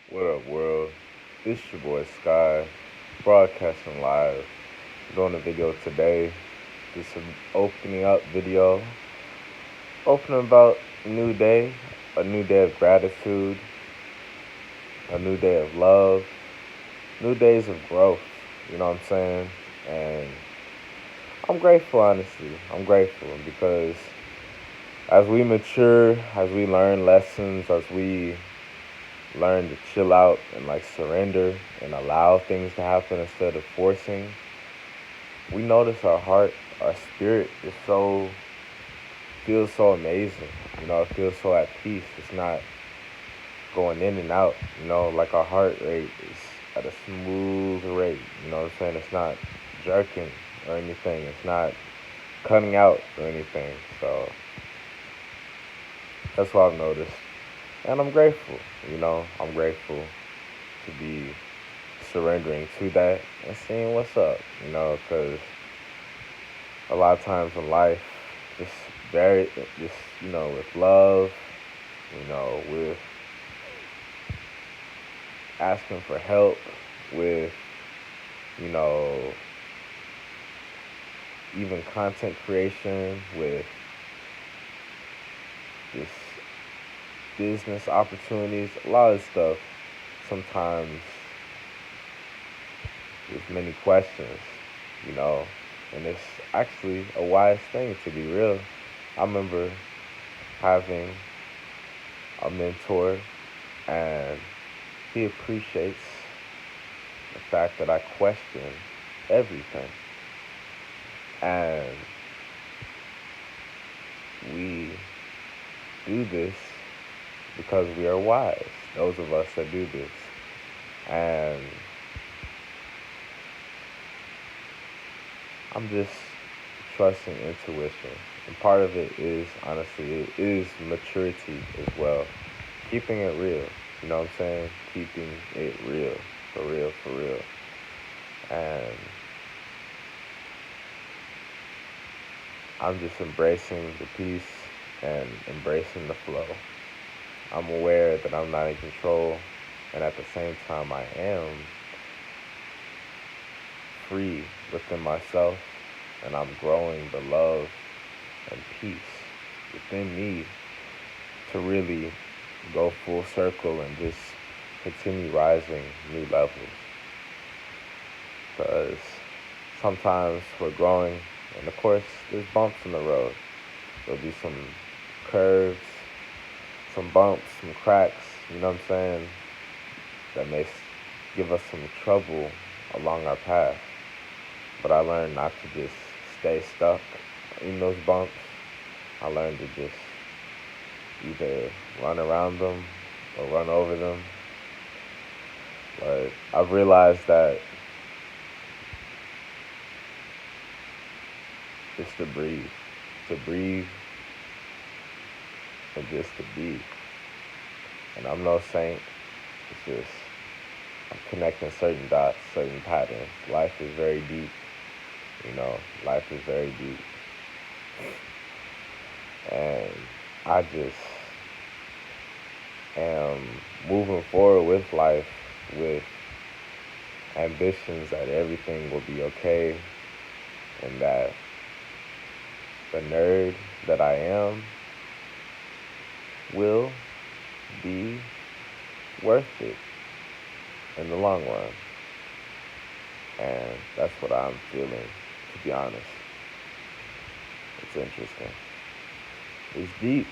What up, world? It's your boy Sky, broadcasting live, doing a video today. Just an opening up video, opening about a new day of gratitude, a new day of love, new days of growth. You know what I'm saying? And I'm grateful, honestly. I'm grateful because as we mature, as we learn lessons, as we learn to chill out and like surrender and allow things to happen instead of forcing, we notice our heart, our spirit is feels so amazing. It feels so at peace. It's not going in and out. Like our heart rate is at a smooth rate. You know what I'm saying? It's not jerking or anything. It's not cutting out or anything. So that's what I've noticed. And I'm grateful. I'm grateful to be surrendering to that and seeing what's up. Because a lot of times in life, just very, just, with love, with asking for help, with, you know, even content creation, with just business opportunities, a lot of stuff sometimes with many questions, you know, and it's actually a wise thing to be real. I remember having a mentor, and he appreciates the fact that I question everything. And we do this because we are wise, those of us that do this. And I'm just trusting intuition. And part of it is, honestly, it is maturity as well. Keeping it real. You know what I'm saying? Keeping it real. For real, for real. And I'm just embracing the peace and embracing the flow. I'm aware that I'm not in control, and at the same time, I am free within myself, and I'm growing the love and peace within me to really go full circle and just continue rising new levels. Because sometimes we're growing, and of course, there's bumps in the road. There'll be some curves, some bumps, some cracks, you know what I'm saying, that may give us some trouble along our path. But I learned not to just stay stuck in those bumps. I learned to just either run around them or run over them. But I've realized that just to breathe and just to be. And I'm no saint. It's just I'm connecting certain dots, certain patterns. Life is very deep. Life is very deep. And I just am moving forward with life with ambitions that everything will be okay and that the nerd that I am will be worth it in the long run. And that's what I'm feeling, to be honest. It's interesting. It's deep.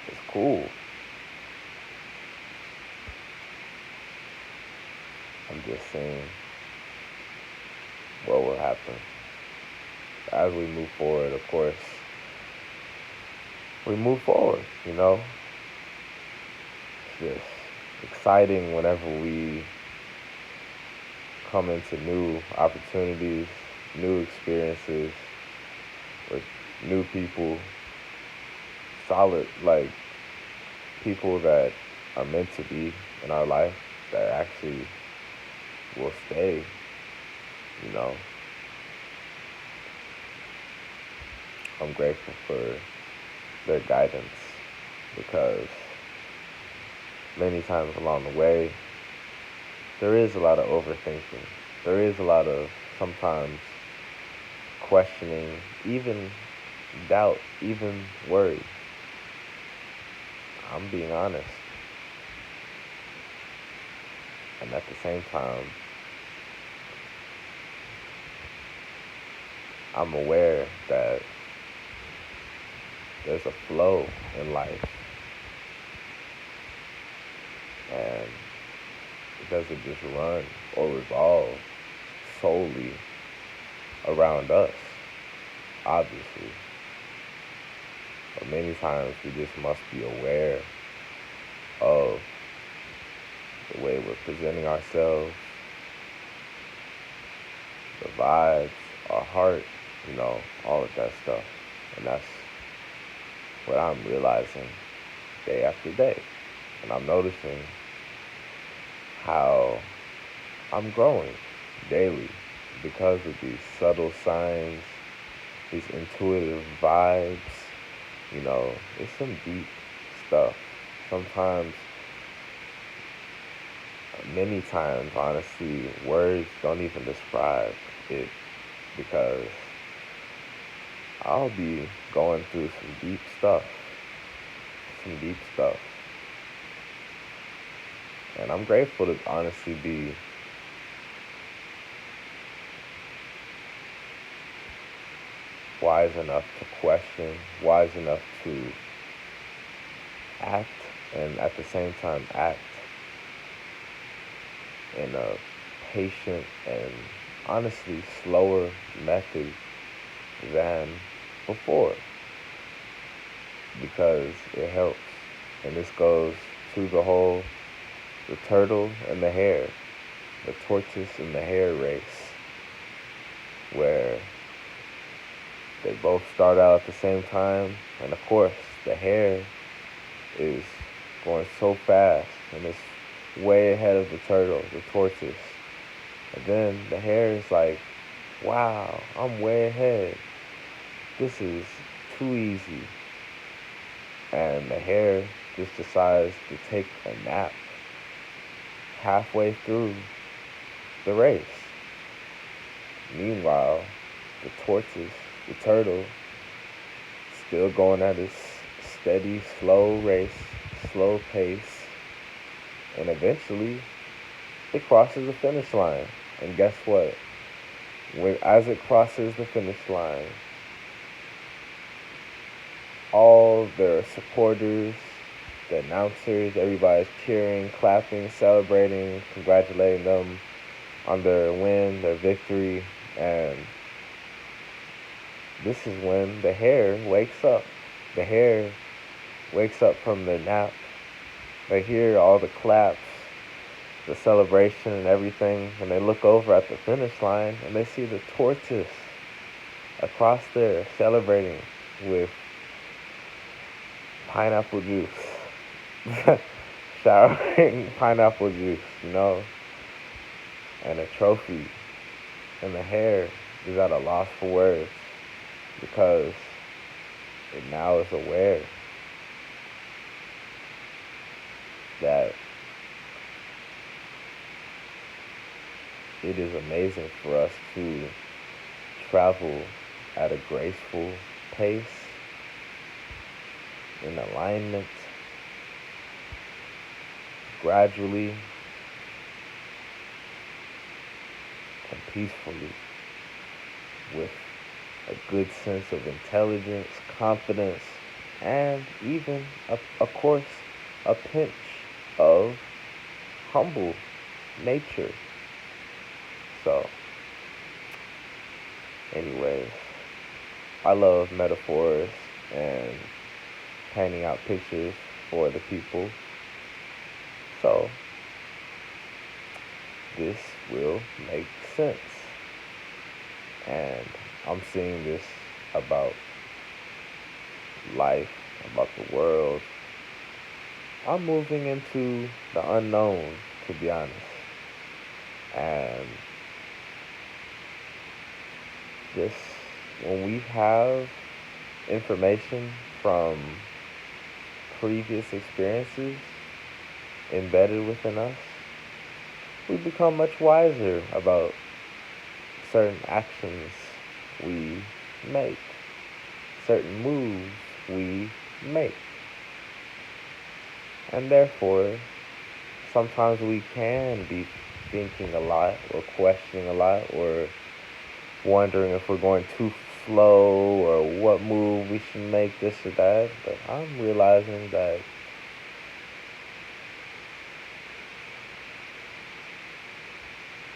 It's cool. I'm just seeing what will happen. As we move forward, of course, we move forward, It's just exciting whenever we come into new opportunities, new experiences with new people, solid, like people that are meant to be in our life that actually will stay, you know. I'm grateful for their guidance because many times along the way, there is a lot of overthinking. There is a lot of sometimes questioning, even doubt, even worry. I'm being honest. And at the same time, I'm aware that there's a flow in life, and it doesn't just run or revolve solely around us, obviously. But many times we just must be aware of the way we're presenting ourselves, the vibes, our heart, all of that stuff. And that's what I'm realizing day after day. And I'm noticing how I'm growing daily because of these subtle signs, these intuitive vibes. It's some deep stuff. Sometimes, many times, honestly, words don't even describe it because I'll be going through some deep stuff. Some deep stuff. And I'm grateful to honestly be wise enough to question, wise enough to act, and at the same time act in a patient and honestly slower method than before because it helps. And this goes to the turtle and the hare, the tortoise and the hare race, where they both start out at the same time. And of course, the hare is going so fast and it's way ahead of the turtle, the tortoise. And then the hare is like, wow, I'm way ahead. This is too easy. And the hare just decides to take a nap halfway through the race. Meanwhile, the tortoise, the turtle, still going at its steady, slow race, slow pace, and eventually it crosses the finish line. And guess what? As it crosses the finish line, all their supporters, the announcers, everybody's cheering, clapping, celebrating, congratulating them on their win, their victory, and this is when the hare wakes up. The hare wakes up from their nap. They hear all the claps, the celebration and everything, and they look over at the finish line and they see the tortoise across there celebrating with pineapple juice, showering pineapple juice, and a trophy. And the hare is at a loss for words because it now is aware that it is amazing for us to travel at a graceful pace, in alignment, gradually and peacefully, with a good sense of intelligence, confidence, and even, of course, a pinch of humble nature. So, anyways, I love metaphors and painting out pictures for the people. So, this will make sense. And I'm seeing this about life, about the world. I'm moving into the unknown, to be honest. And this, when we have information from previous experiences, embedded within us, we become much wiser about certain actions we make, certain moves we make. And therefore, sometimes we can be thinking a lot or questioning a lot or wondering if we're going too slow or what move we should make, this or that. But I'm realizing that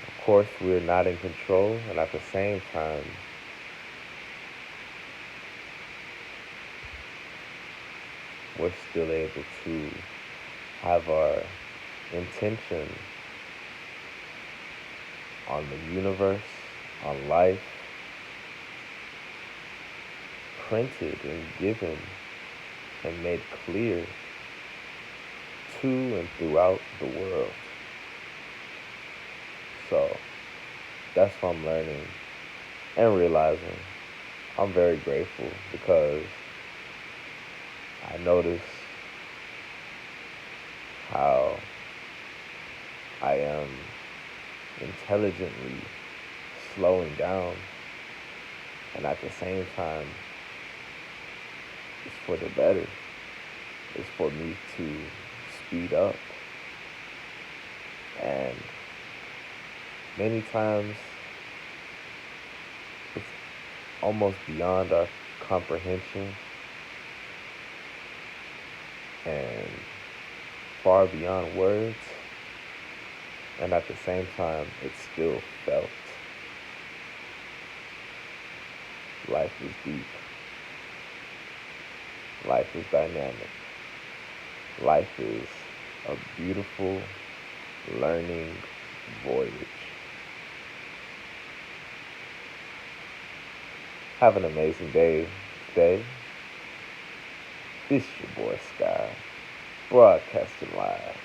of course we're not in control, and at the same time we're still able to have our intention on the universe, on life, printed and given and made clear to and throughout the world. So that's what I'm learning and realizing. I'm very grateful because I notice how I am intelligently slowing down, and at the same time it's for the better. It's for me to speed up. And many times it's almost beyond our comprehension and far beyond words. And at the same time, it's still felt. Life is deep. Life is dynamic. Life is a beautiful learning voyage. Have an amazing day today. This is your boy Sky, broadcasting live